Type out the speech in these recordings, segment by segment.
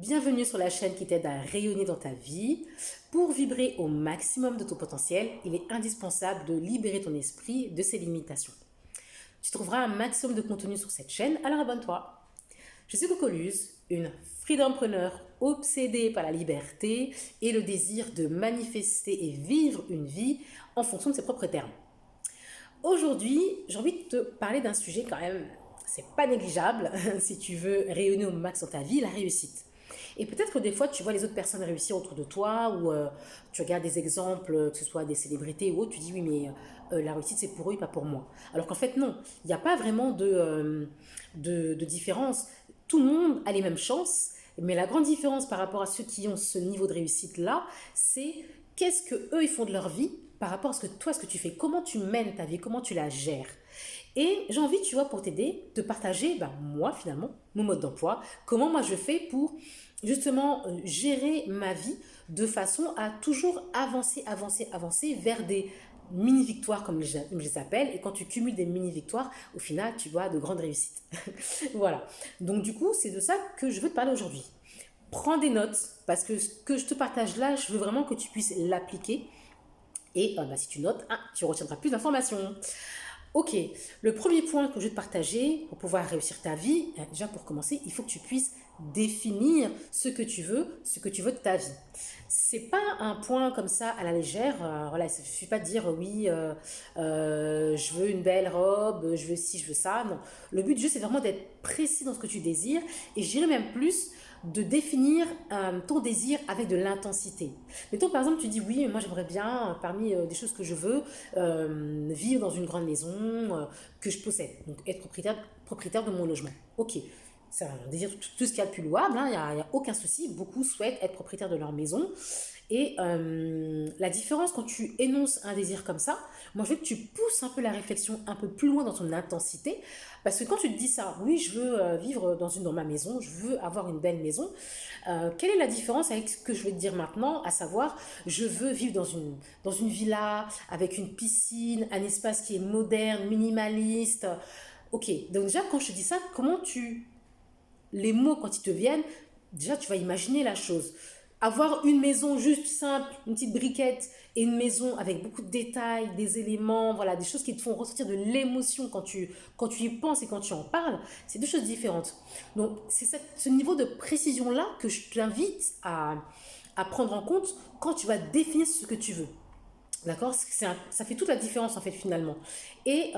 Bienvenue sur la chaîne qui t'aide à rayonner dans ta vie. Pour vibrer au maximum de ton potentiel, il est indispensable de libérer ton esprit de ses limitations. Tu trouveras un maximum de contenu sur cette chaîne, alors abonne-toi. Je suis Cocoluse, une freedompreneur obsédée par la liberté et le désir de manifester et vivre une vie en fonction de ses propres termes. Aujourd'hui, j'ai envie de te parler d'un sujet quand même, c'est pas négligeable si tu veux rayonner au max dans ta vie, la réussite. Et peut-être que des fois, tu vois les autres personnes réussir autour de toi ou tu regardes des exemples, que ce soit des célébrités ou autres, tu dis oui, mais la réussite, c'est pour eux et pas pour moi. Alors qu'en fait, non, il n'y a pas vraiment de différence. Tout le monde a les mêmes chances, mais la grande différence par rapport à ceux qui ont ce niveau de réussite-là, c'est qu'est-ce que eux ils font de leur vie par rapport à ce que toi, ce que tu fais, comment tu mènes ta vie, comment tu la gères. Et j'ai envie, tu vois, pour t'aider, de partager, ben, moi, finalement, mon mode d'emploi, comment moi je fais pour justement gérer ma vie de façon à toujours avancer vers des mini-victoires, comme je les appelle. Et quand tu cumules des mini-victoires, au final, tu vois de grandes réussites. Voilà. Donc, du coup, c'est de ça que je veux te parler aujourd'hui. Prends des notes, parce que ce que je te partage là, je veux vraiment que tu puisses l'appliquer. Et bah, si tu notes, tu retiendras plus d'informations. Ok, le premier point que je vais te partager pour pouvoir réussir ta vie, déjà pour commencer, il faut que tu puisses définir ce que tu veux de ta vie. C'est pas un point comme ça à la légère. Voilà, il ne suffit pas de dire oui, je veux une belle robe, je veux ci, je veux ça. Non, le but du jeu c'est vraiment d'être précis dans ce que tu désires et je dirais même plus de définir ton désir avec de l'intensité. Mettons par exemple, tu dis oui, moi j'aimerais bien, parmi des choses que je veux, vivre dans une grande maison que je possède, donc être propriétaire de mon logement. Ok, c'est un désir tout ce qu'il y a de plus louable, il n'y a aucun souci, beaucoup souhaitent être propriétaires de leur maison. Et la différence quand tu énonces un désir comme ça, moi je veux que tu pousses un peu la réflexion un peu plus loin dans son intensité, parce que quand tu te dis ça, oui je veux vivre dans ma maison, je veux avoir une belle maison, quelle est la différence avec ce que je vais te dire maintenant, à savoir je veux vivre dans une villa avec une piscine, un espace qui est moderne, minimaliste. Ok, donc déjà quand je te dis ça, les mots quand ils te viennent, déjà tu vas imaginer la chose. Avoir une maison juste simple, une petite briquette et une maison avec beaucoup de détails, des éléments, voilà, des choses qui te font ressentir de l'émotion quand tu y penses et quand tu en parles, c'est deux choses différentes. Donc c'est ce niveau de précision-là que je t'invite à prendre en compte quand tu vas définir ce que tu veux. D'accord. Ça fait toute la différence en fait finalement. Et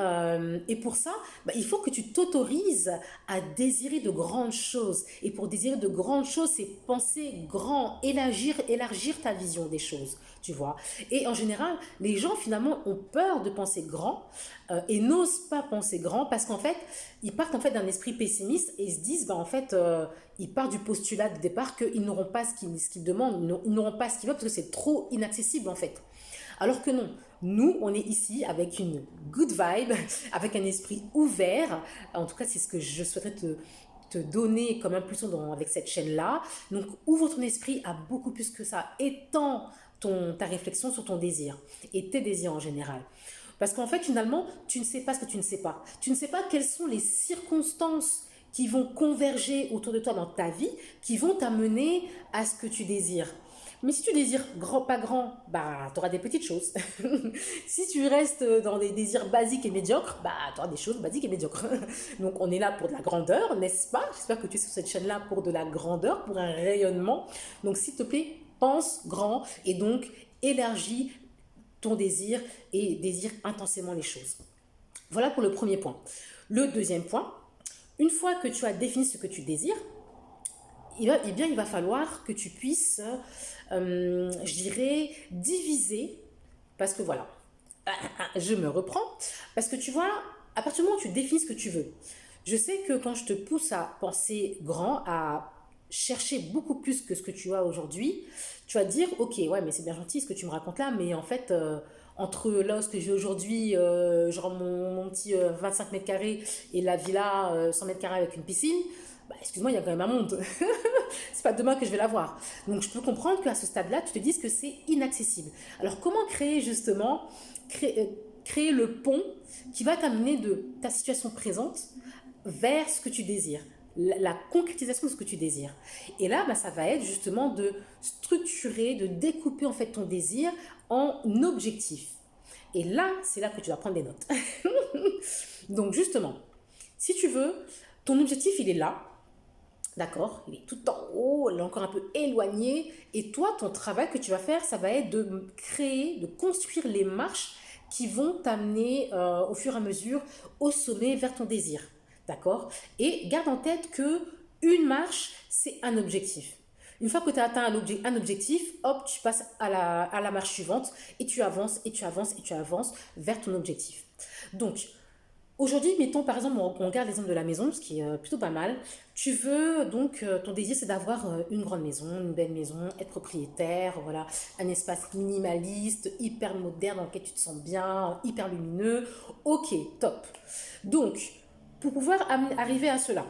pour ça, bah, il faut que tu t'autorises à désirer de grandes choses. Et pour désirer de grandes choses, c'est penser grand, élargir ta vision des choses, tu vois. Et en général, les gens finalement ont peur de penser grand et n'osent pas penser grand parce qu'en fait, ils partent en fait d'un esprit pessimiste et ils se disent, bah, en fait, ils partent du postulat de départ qu'ils n'auront pas ce qu'ils demandent, ils n'auront pas ce qu'ils veulent parce que c'est trop inaccessible en fait. Alors que non, nous, on est ici avec une good vibe, avec un esprit ouvert. En tout cas, c'est ce que je souhaiterais te donner comme impulsion avec cette chaîne-là. Donc, ouvre ton esprit à beaucoup plus que ça. Étends ta réflexion sur ton désir et tes désirs en général. Parce qu'en fait, finalement, tu ne sais pas ce que tu ne sais pas. Tu ne sais pas quelles sont les circonstances qui vont converger autour de toi dans ta vie, qui vont t'amener à ce que tu désires. Mais si tu désires grand, pas grand, bah, tu auras des petites choses. Si tu restes dans des désirs basiques et médiocres, bah, tu auras des choses basiques et médiocres. Donc, on est là pour de la grandeur, n'est-ce pas? J'espère que tu es sur cette chaîne-là pour de la grandeur, pour un rayonnement. Donc, s'il te plaît, pense grand et donc élargis ton désir et désire intensément les choses. Voilà pour le premier point. Le deuxième point, une fois que tu as défini ce que tu désires, il va falloir que tu puisses, je dirais, diviser, parce que voilà, je me reprends, parce que tu vois, à partir du moment où tu définis ce que tu veux, je sais que quand je te pousse à penser grand, à chercher beaucoup plus que ce que tu as aujourd'hui, tu vas te dire, ok, ouais, mais c'est bien gentil ce que tu me racontes là, mais en fait, entre là ce que j'ai aujourd'hui, genre mon petit 25 mètres carrés et la villa 100 mètres carrés avec une piscine, bah, excuse-moi, il y a quand même un monde. C'est pas demain que je vais l'avoir. Donc je peux comprendre qu'à ce stade-là, tu te dises que c'est inaccessible. Alors comment créer justement, créer le pont qui va t'amener de ta situation présente vers ce que tu désires. la concrétisation de ce que tu désires. Et là, ça va être justement de structurer, de découper en fait ton désir en objectifs. Et là, c'est là que tu vas prendre des notes. Donc justement, si tu veux, ton objectif, il est là. D'accord? Il est tout en haut, il est encore un peu éloigné. Et toi, ton travail que tu vas faire, ça va être de créer, de construire les marches qui vont t'amener au fur et à mesure au sommet vers ton désir. D'accord? Et garde en tête que une marche, c'est un objectif. Une fois que tu as atteint un objectif, hop, tu passes à la marche suivante et tu avances et tu avances et tu avances vers ton objectif. Donc, aujourd'hui, mettons par exemple, on regarde l'exemple de la maison, ce qui est plutôt pas mal. Tu veux donc, ton désir c'est d'avoir une grande maison, une belle maison, être propriétaire, voilà, un espace minimaliste, hyper moderne dans lequel tu te sens bien, hyper lumineux. Ok, top. Donc, pour pouvoir arriver à cela,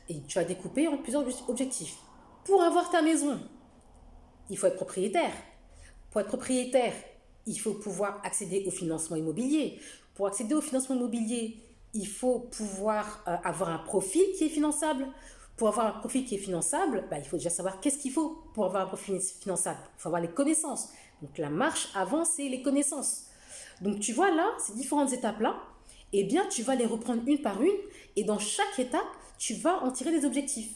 et tu vas découper en plusieurs objectifs. Pour avoir ta maison, il faut être propriétaire. Pour être propriétaire, il faut pouvoir accéder au financement immobilier. Pour accéder au financement immobilier, il faut pouvoir avoir un profil qui est finançable. Pour avoir un profil qui est finançable, il faut déjà savoir qu'est-ce qu'il faut pour avoir un profil finançable. Il faut avoir les connaissances. Donc la marche avant, c'est les connaissances. Donc tu vois là, ces différentes étapes-là, eh bien tu vas les reprendre une par une et dans chaque étape, tu vas en tirer des objectifs.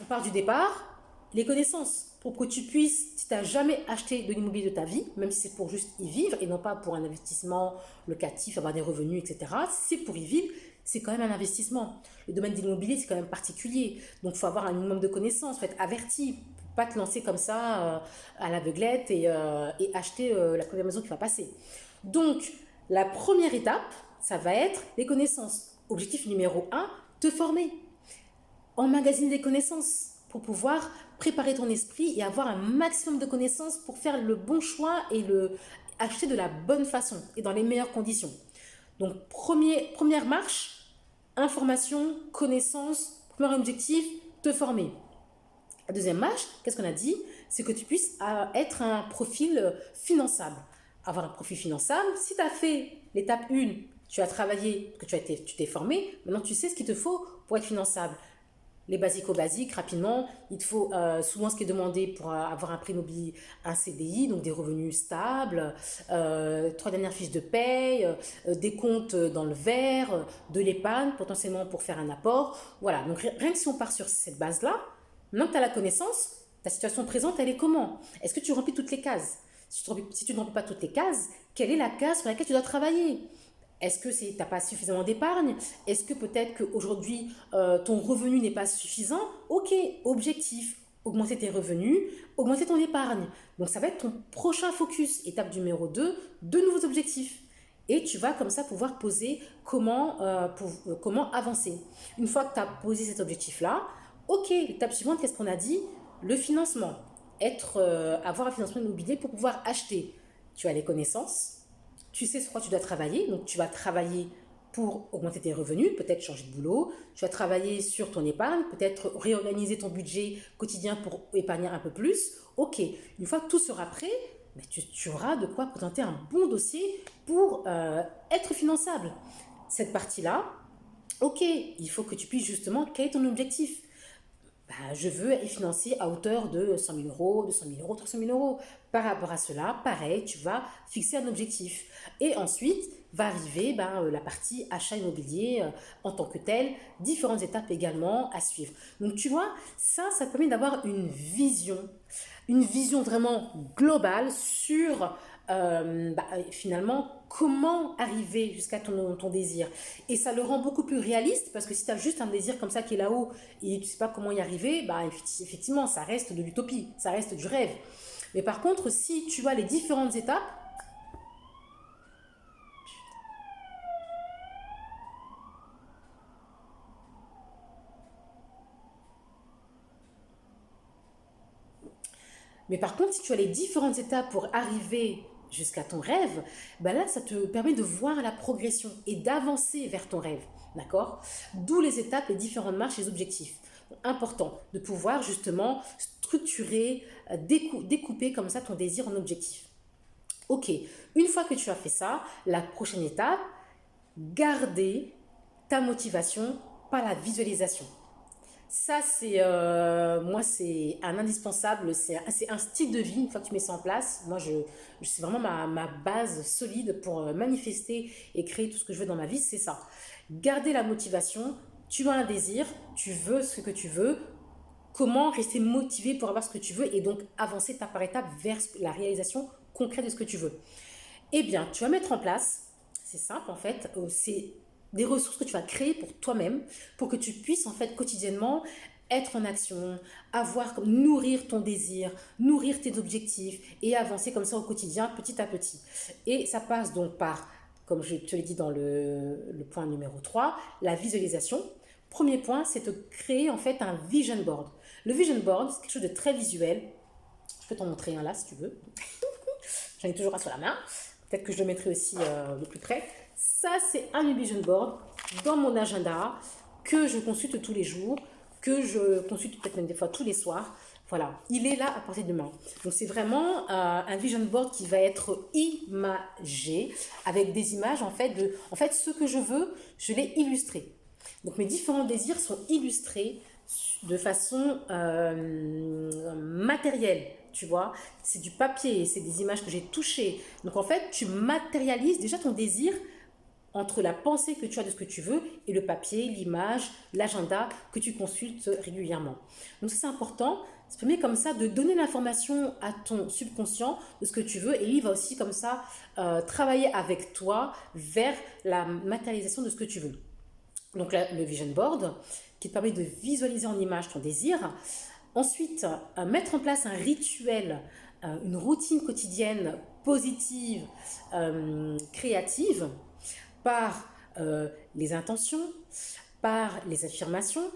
On part du départ, les connaissances, pour que tu puisses, si tu n'as jamais acheté de l'immobilier de ta vie, même si c'est pour juste y vivre et non pas pour un investissement locatif, avoir des revenus, etc., si c'est pour y vivre, c'est quand même un investissement. Le domaine de l'immobilier, c'est quand même particulier. Donc, il faut avoir un minimum de connaissances, il faut être averti, pas te lancer comme ça à l'aveuglette et acheter la première maison qui va passer. Donc, la première étape, ça va être les connaissances. Objectif numéro 1, te former. Emmagasiner des connaissances pour pouvoir préparer ton esprit et avoir un maximum de connaissances pour faire le bon choix et acheter de la bonne façon et dans les meilleures conditions. Donc, première marche, information, connaissance, premier objectif, te former. La deuxième marche, qu'est-ce qu'on a dit? C'est que tu puisses être un profil finançable. Avoir un profil finançable, si tu as fait l'étape 1, tu as travaillé, que tu t'es formé, maintenant tu sais ce qu'il te faut pour être finançable. Les basiques, rapidement, il te faut souvent ce qui est demandé pour avoir un prêt immobilier, un CDI, donc des revenus stables, 3 dernières fiches de paye, des comptes dans le vert, de l'épargne potentiellement pour faire un apport. Voilà, donc rien que si on part sur cette base-là, maintenant que tu as la connaissance, ta situation présente, elle est comment? Est-ce que tu remplis toutes les cases? Si tu ne remplis pas toutes les cases, quelle est la case sur laquelle tu dois travailler? Est-ce que tu n'as pas suffisamment d'épargne? Est-ce que peut-être qu'aujourd'hui, ton revenu n'est pas suffisant? Ok, objectif, augmenter tes revenus, augmenter ton épargne. Donc, ça va être ton prochain focus. Étape numéro 2, de nouveaux objectifs. Et tu vas comme ça pouvoir poser comment avancer. Une fois que tu as posé cet objectif-là, ok, l'étape suivante, qu'est-ce qu'on a dit? Le financement. Avoir un financement immobilier pour pouvoir acheter. Tu as les connaissances. Tu sais sur quoi tu dois travailler, donc tu vas travailler pour augmenter tes revenus, peut-être changer de boulot, tu vas travailler sur ton épargne, peut-être réorganiser ton budget quotidien pour épargner un peu plus. Ok, une fois que tout sera prêt, tu auras de quoi présenter un bon dossier pour être finançable. Cette partie-là, ok, il faut que tu puisses justement, quel est ton objectif? Je veux être financé à hauteur de 100 000 euros, 200 000 euros, 300 000 euros. Par rapport à cela, pareil, tu vas fixer un objectif. Et ensuite, va arriver la partie achat immobilier en tant que tel, différentes étapes également à suivre. Donc, tu vois, ça te permet d'avoir une vision vraiment globale sur finalement comment arriver jusqu'à ton désir. Et ça le rend beaucoup plus réaliste parce que si tu as juste un désir comme ça qui est là-haut et tu ne sais pas comment y arriver, effectivement, ça reste de l'utopie, ça reste du rêve. Mais par contre, si tu as les différentes étapes, si tu as les différentes étapes pour arriver jusqu'à ton rêve, là, ça te permet de voir la progression et d'avancer vers ton rêve. D'accord? D'où les étapes, les différentes marches, les objectifs. Donc, important de pouvoir justement structurer, découper comme ça ton désir en objectifs. Ok, une fois que tu as fait ça, la prochaine étape, garder ta motivation par la visualisation. Ça, moi, c'est un indispensable, c'est un style de vie. Une fois que tu mets ça en place, moi, c'est vraiment ma base solide pour manifester et créer tout ce que je veux dans ma vie, c'est ça. Garder la motivation, tu as un désir, tu veux ce que tu veux, comment rester motivé pour avoir ce que tu veux et donc avancer étape par étape vers la réalisation concrète de ce que tu veux. Eh bien, tu vas mettre en place, c'est simple en fait, c'est des ressources que tu vas créer pour toi-même, pour que tu puisses en fait quotidiennement être en action, nourrir ton désir, nourrir tes objectifs et avancer comme ça au quotidien petit à petit. Et ça passe donc par, comme je te l'ai dit dans le point numéro 3, la visualisation. Premier point, c'est de créer en fait un vision board. Le vision board, c'est quelque chose de très visuel. Je peux t'en montrer un là si tu veux. J'en ai toujours un sur la main. Peut-être que je le mettrai aussi de plus près. Ça, c'est un vision board dans mon agenda que je consulte tous les jours, que je consulte peut-être même des fois tous les soirs. Voilà, il est là à portée de main. Donc, c'est vraiment un vision board qui va être imagé avec des images, en fait, ce que je veux, je l'ai illustré. Donc, mes différents désirs sont illustrés de façon matérielle, tu vois. C'est du papier, c'est des images que j'ai touchées. Donc en fait, tu matérialises déjà ton désir entre la pensée que tu as de ce que tu veux et le papier, l'image, l'agenda que tu consultes régulièrement. Donc ça, c'est important. Ça permet comme ça de donner l'information à ton subconscient de ce que tu veux et il va aussi comme ça travailler avec toi vers la matérialisation de ce que tu veux. Donc le vision board qui te permet de visualiser en image ton désir. Ensuite, mettre en place un rituel, une routine quotidienne positive, créative, par les intentions, par les affirmations.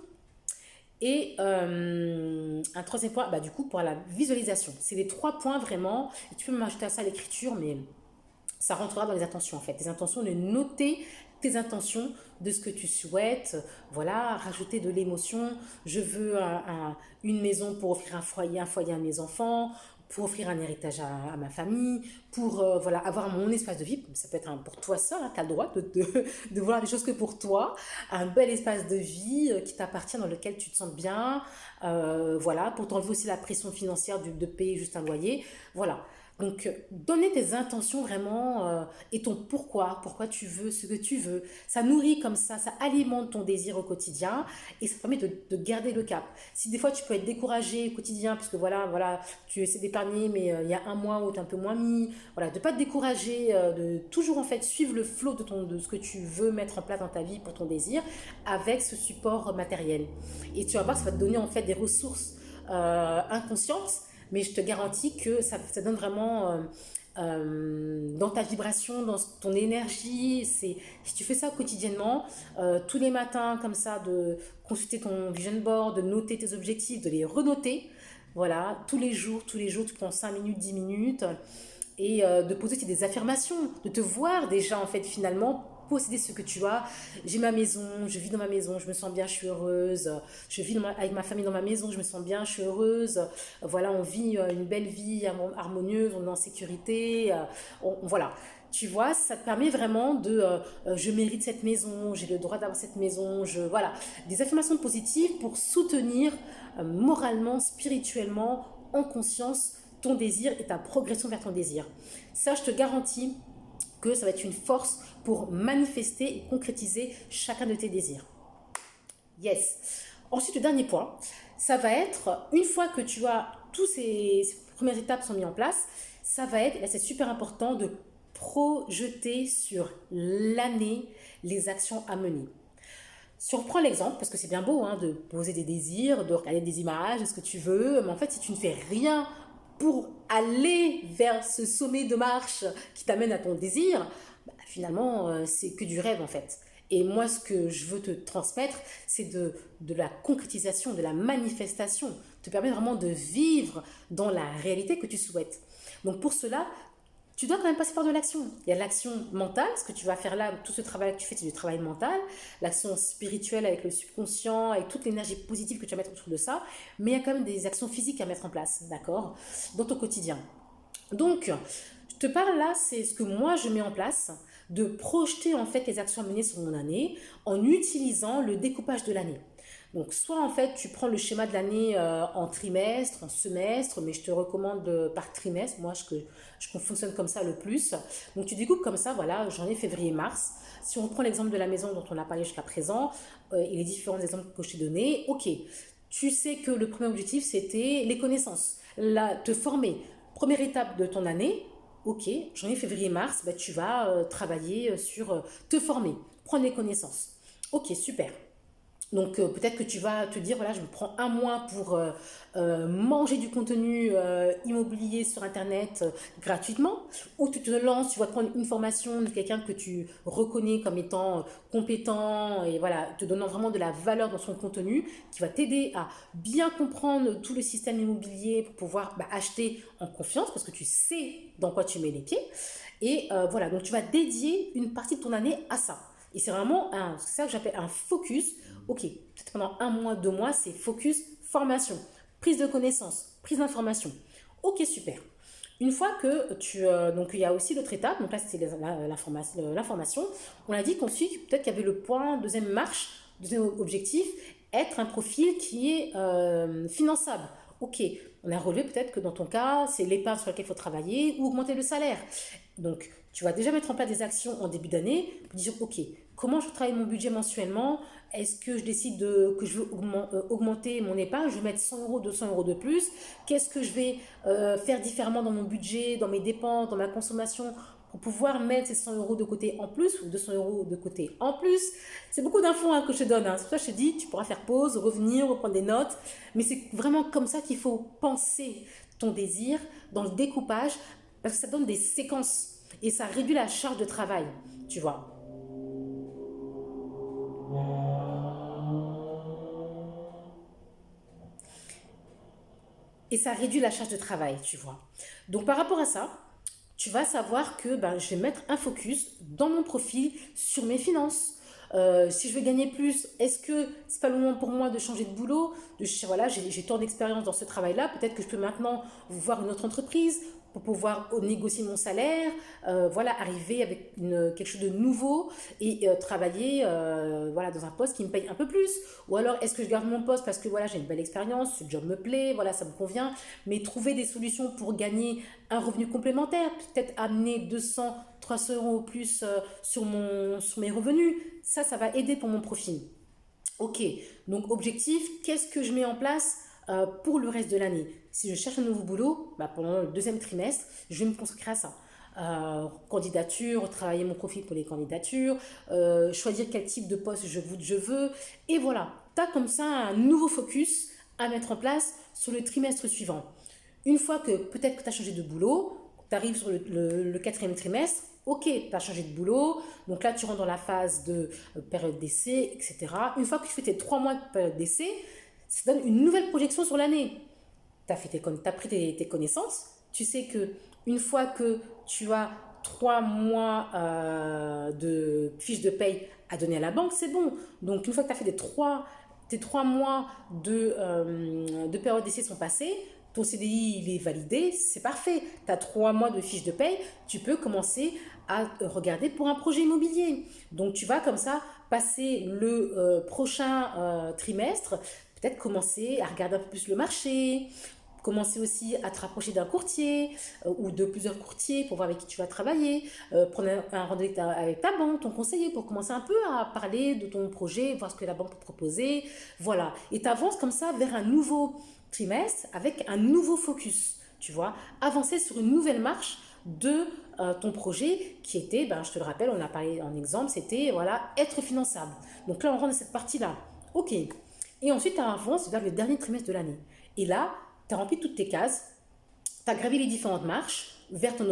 Et un troisième point, bah, du coup, pour la visualisation. C'est les 3 points vraiment. Et tu peux m'ajouter à ça l'écriture, mais ça rentrera dans les intentions en fait. Les intentions, de noter tes intentions de ce que tu souhaites, voilà, rajouter de l'émotion. Je veux une maison pour offrir un foyer à mes enfants, pour offrir un héritage à ma famille, pour voilà, avoir mon espace de vie. Ça peut être pour toi seul, hein, tu as le droit de voir les choses que pour toi. Un bel espace de vie qui t'appartient, dans lequel tu te sens bien. Voilà, pour t'enlever aussi la pression financière de payer juste un loyer. Voilà. Donc, donner tes intentions vraiment et ton pourquoi tu veux ce que tu veux. Ça nourrit comme ça alimente ton désir au quotidien et ça te permet de garder le cap. Si des fois tu peux être découragé au quotidien, parce que voilà, tu essaies d'épargner, mais il y a un mois où tu es un peu moins mis, voilà, de ne pas te décourager, de toujours en fait suivre le flot de ce que tu veux mettre en place dans ta vie pour ton désir avec ce support matériel. Et tu vas voir, ça va te donner en fait des ressources inconscientes mais je te garantis que ça donne vraiment dans ta vibration, dans ton énergie. Si tu fais ça quotidiennement, tous les matins comme ça, de consulter ton vision board, de noter tes objectifs, de les renoter, voilà, tous les jours, tu prends 5 minutes, 10 minutes, et de poser des affirmations, de te voir déjà en fait finalement posséder ce que tu as. J'ai ma maison, je vis dans ma maison, je me sens bien, je suis heureuse. Je vis avec ma famille dans ma maison, je me sens bien, je suis heureuse. Voilà, on vit une belle vie harmonieuse, on est en sécurité. Voilà. Tu vois, ça te permet vraiment je mérite cette maison, j'ai le droit d'avoir cette maison, voilà, des affirmations positives pour soutenir moralement, spirituellement, en conscience ton désir et ta progression vers ton désir. Ça, je te garantis que ça va être une force pour manifester et concrétiser chacun de tes désirs. Yes. Ensuite, le dernier point, ça va être, une fois que tu as tous ces premières étapes sont mises en place, ça va être, là c'est super important, de projeter sur l'année les actions à mener. Si on reprend l'exemple, parce que c'est bien beau hein, de poser des désirs, de regarder des images, ce que tu veux, mais en fait, si tu ne fais rien pour aller vers ce sommet de marche qui t'amène à ton désir, bah, finalement, c'est que du rêve en fait. Et moi, ce que je veux te transmettre, c'est de la concrétisation, de la manifestation, te permettre vraiment de vivre dans la réalité que tu souhaites. Donc pour cela, tu dois quand même passer par de l'action. Il y a l'action mentale, ce que tu vas faire là, tout ce travail que tu fais, c'est du travail mental. L'action spirituelle avec le subconscient, avec toute l'énergie positive que tu vas mettre autour de ça. Mais il y a quand même des actions physiques à mettre en place, d'accord, dans ton quotidien. Donc, je Je te parle là, c'est ce que moi je mets en place, de projeter en fait les actions à mener sur mon année en utilisant le découpage de l'année. Donc, soit en fait, tu prends le schéma de l'année en trimestre, en semestre, mais je te recommande par trimestre. Moi, je fonctionne comme ça le plus. Donc, tu découpes comme ça, voilà, janvier, février, mars. Si on prend l'exemple de la maison dont on a parlé jusqu'à présent et les différents exemples que je t'ai donnés, ok, tu sais que le premier objectif, c'était les connaissances, te former. Première étape de ton année, ok, janvier, février, mars, bah, tu vas travailler sur te former, prendre les connaissances. Ok, super. Donc peut-être que tu vas te dire, voilà, je me prends un mois pour manger du contenu immobilier sur Internet gratuitement, ou tu te lances, tu vas prendre une formation de quelqu'un que tu reconnais comme étant compétent et voilà, te donnant vraiment de la valeur dans son contenu, qui va t'aider à bien comprendre tout le système immobilier pour pouvoir acheter en confiance parce que tu sais dans quoi tu mets les pieds. Et voilà, donc tu vas dédier une partie de ton année à ça. Et c'est vraiment c'est ça que j'appelle un focus. Ok, peut-être pendant un mois, 2 mois, c'est focus, formation, prise de connaissances, prise d'information. Ok, super. Une fois que donc il y a aussi l'autre étape, donc là c'était l'information. On a dit qu'ensuite, peut-être qu'il y avait le point, deuxième marche, deuxième objectif, être un profil qui est finançable. Ok, on a relevé peut-être que dans ton cas, c'est l'épargne sur laquelle il faut travailler ou augmenter le salaire. Donc, tu vas déjà mettre en place des actions en début d'année pour dire, ok, comment je travaille mon budget mensuellement? Est-ce que je décide que je veux augmenter mon épargne? Je vais mettre 100 euros, 200 euros de plus. Qu'est-ce que je vais faire différemment dans mon budget, dans mes dépenses, dans ma consommation pour pouvoir mettre ces 100 euros de côté en plus ou 200 euros de côté en plus? C'est beaucoup d'infos que je te donne. C'est pour ça que je te dis, tu pourras faire pause, revenir, reprendre des notes. Mais c'est vraiment comme ça qu'il faut penser ton désir dans le découpage parce que ça donne des séquences et ça réduit la charge de travail, tu vois. Et ça réduit la charge de travail, tu vois. Donc par rapport à ça, tu vas savoir que je vais mettre un focus dans mon profil sur mes finances. Si je veux gagner plus, est-ce que c'est pas le moment pour moi de changer de boulot? Voilà, j'ai tant d'expérience dans ce travail-là, peut-être que je peux maintenant voir une autre entreprise pour pouvoir négocier mon salaire, voilà, arriver avec quelque chose de nouveau et travailler voilà, dans un poste qui me paye un peu plus. Ou alors, est-ce que je garde mon poste parce que voilà, j'ai une belle expérience, ce job me plaît, voilà, ça me convient, mais trouver des solutions pour gagner un revenu complémentaire, peut-être amener 200, 300 euros au plus sur mes revenus, ça va aider pour mon profil. Ok, donc objectif, qu'est-ce que je mets en place pour le reste de l'année? Si je cherche un nouveau boulot, pendant le deuxième trimestre, je vais me consacrer à ça. Candidature, travailler mon profil pour les candidatures, choisir quel type de poste je veux. Et voilà, tu as comme ça un nouveau focus à mettre en place sur le trimestre suivant. Une fois que peut-être que tu as changé de boulot, tu arrives sur le quatrième trimestre, ok, tu as changé de boulot, donc là tu rentres dans la phase de période d'essai, etc. Une fois que tu fais tes 3 mois de période d'essai, ça donne une nouvelle projection sur l'année. Tu as pris tes connaissances, tu sais que une fois que tu as 3 mois de fiche de paye à donner à la banque, c'est bon. Donc une fois que tu as fait tes 3 mois de période d'essai sont passés, ton CDI il est validé, c'est parfait. Tu as 3 mois de fiche de paye, tu peux commencer à regarder pour un projet immobilier. Donc tu vas comme ça passer le prochain trimestre, peut-être commencer à regarder un peu plus le marché, commencer aussi à te rapprocher d'un courtier ou de plusieurs courtiers pour voir avec qui tu vas travailler, prendre un rendez-vous avec ta banque, ton conseiller pour commencer un peu à parler de ton projet, voir ce que la banque peut proposer. Voilà. Et tu avances comme ça vers un nouveau trimestre avec un nouveau focus. Tu vois, avancer sur une nouvelle marche de ton projet qui était, je te le rappelle, on a parlé en exemple, c'était voilà, être finançable. Donc là, on rentre dans cette partie-là. Ok. Et ensuite, tu avances vers le dernier trimestre de l'année. Et là, tu as rempli toutes tes cases, tu as gravé les différentes marches vers ton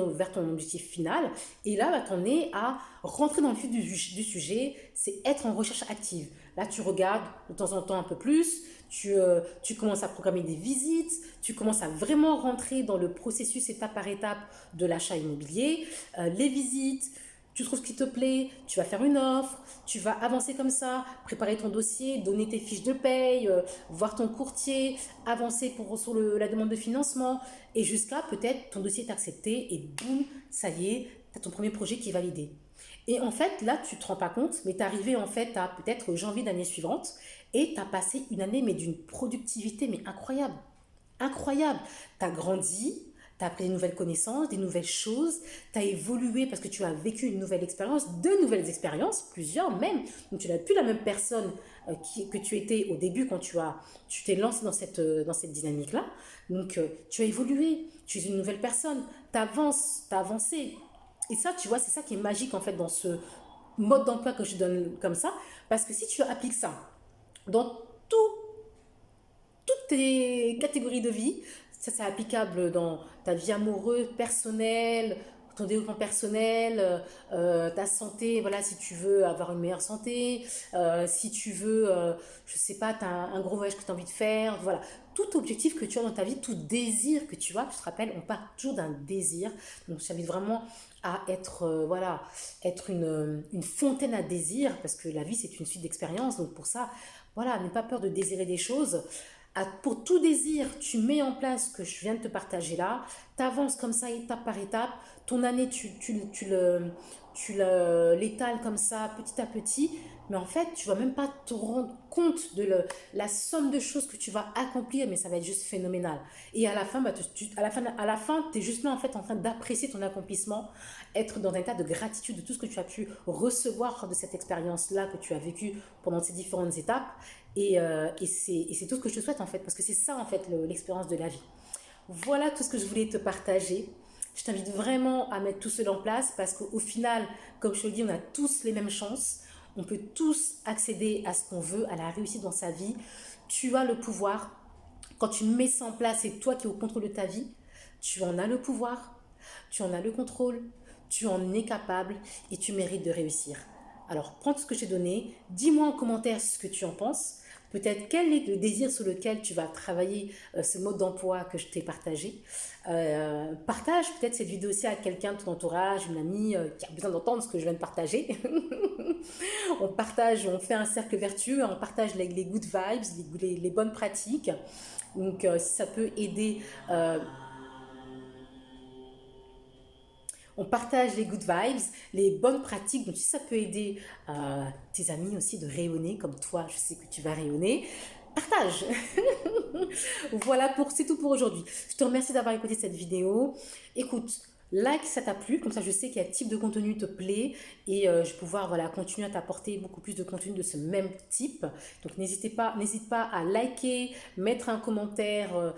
objectif final. Et là, tu en es à rentrer dans le vif du sujet, c'est être en recherche active. Là, tu regardes de temps en temps un peu plus, tu commences à programmer des visites, tu commences à vraiment rentrer dans le processus étape par étape de l'achat immobilier, les visites, tu trouves ce qui te plaît, tu vas faire une offre, tu vas avancer comme ça, préparer ton dossier, donner tes fiches de paye, voir ton courtier, avancer sur la demande de financement et jusqu'à peut-être ton dossier est accepté et boum, ça y est, tu as ton premier projet qui est validé. Et en fait, là, tu ne te rends pas compte, mais tu es arrivé en fait à peut-être janvier d'année suivante et tu as passé une année mais d'une productivité mais incroyable. Incroyable. Tu as grandi, tu as appris des nouvelles connaissances, des nouvelles choses, tu as évolué parce que tu as vécu une nouvelle expérience, deux nouvelles expériences, plusieurs même. Donc tu n'es plus la même personne que tu étais au début quand tu t'es lancé dans cette dynamique-là. Donc tu as évolué, tu es une nouvelle personne, tu avances, tu as avancé. Et ça, tu vois, c'est ça qui est magique en fait dans ce mode d'emploi que je donne comme ça. Parce que si tu appliques ça dans tout toutes tes catégories de vie. Ça, c'est applicable dans ta vie amoureuse, personnelle, ton développement personnel, ta santé, voilà, si tu veux avoir une meilleure santé, si tu veux, je sais pas, tu as un gros voyage que tu as envie de faire, voilà. Tout objectif que tu as dans ta vie, tout désir que tu as, tu te rappelles, on part toujours d'un désir. Donc, je t'invite vraiment à être, voilà, être une fontaine à désir, parce que la vie, c'est une suite d'expériences. Donc, pour ça, voilà, n'aie pas peur de désirer des choses. Pour tout désir, tu mets en place ce que je viens de te partager là, tu avances comme ça étape par étape, ton année l'étales comme ça petit à petit, mais en fait tu vas même pas te rendre compte de la somme de choses que tu vas accomplir, mais ça va être juste phénoménal. Et à la fin, à la fin, tu es juste là en fait en train d'apprécier ton accomplissement, être dans un état de gratitude de tout ce que tu as pu recevoir de cette expérience-là que tu as vécue pendant ces différentes étapes. Et c'est tout ce que je te souhaite en fait, parce que c'est ça en fait l'expérience de la vie. Voilà tout ce que je voulais te partager. Je t'invite vraiment à mettre tout cela en place parce qu'au final, comme je te le dis, on a tous les mêmes chances. On peut tous accéder à ce qu'on veut, à la réussite dans sa vie. Tu as le pouvoir. Quand tu mets ça en place, c'est toi qui es au contrôle de ta vie. Tu en as le pouvoir, tu en as le contrôle, tu en es capable et tu mérites de réussir. Alors, prends tout ce que j'ai donné, dis-moi en commentaire ce que tu en penses. Peut-être quel est le désir sur lequel tu vas travailler ce mode d'emploi que je t'ai partagé. Partage peut-être cette vidéo aussi à quelqu'un de ton entourage, une amie qui a besoin d'entendre ce que je viens de partager. On partage, on fait un cercle vertueux, on partage les good vibes, les bonnes pratiques. Donc, si ça peut aider... on partage les good vibes, les bonnes pratiques. Donc, si ça peut aider tes amis aussi de rayonner comme toi, je sais que tu vas rayonner, partage. Voilà, c'est tout pour aujourd'hui. Je te remercie d'avoir écouté cette vidéo. Écoute, like si ça t'a plu, comme ça je sais quel type de contenu te plaît et je vais pouvoir voilà, continuer à t'apporter beaucoup plus de contenu de ce même type. Donc n'hésite pas à liker, mettre un commentaire,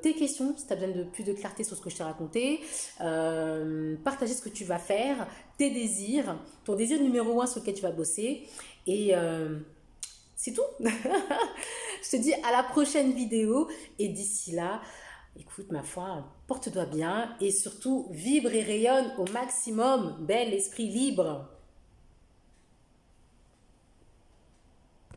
tes questions si tu as besoin de plus de clarté sur ce que je t'ai raconté, partager ce que tu vas faire, tes désirs, ton désir numéro 1 sur lequel tu vas bosser et c'est tout. Je te dis à la prochaine vidéo et d'ici là, écoute, ma foi, porte-toi bien et surtout vibre et rayonne au maximum. Bel esprit libre.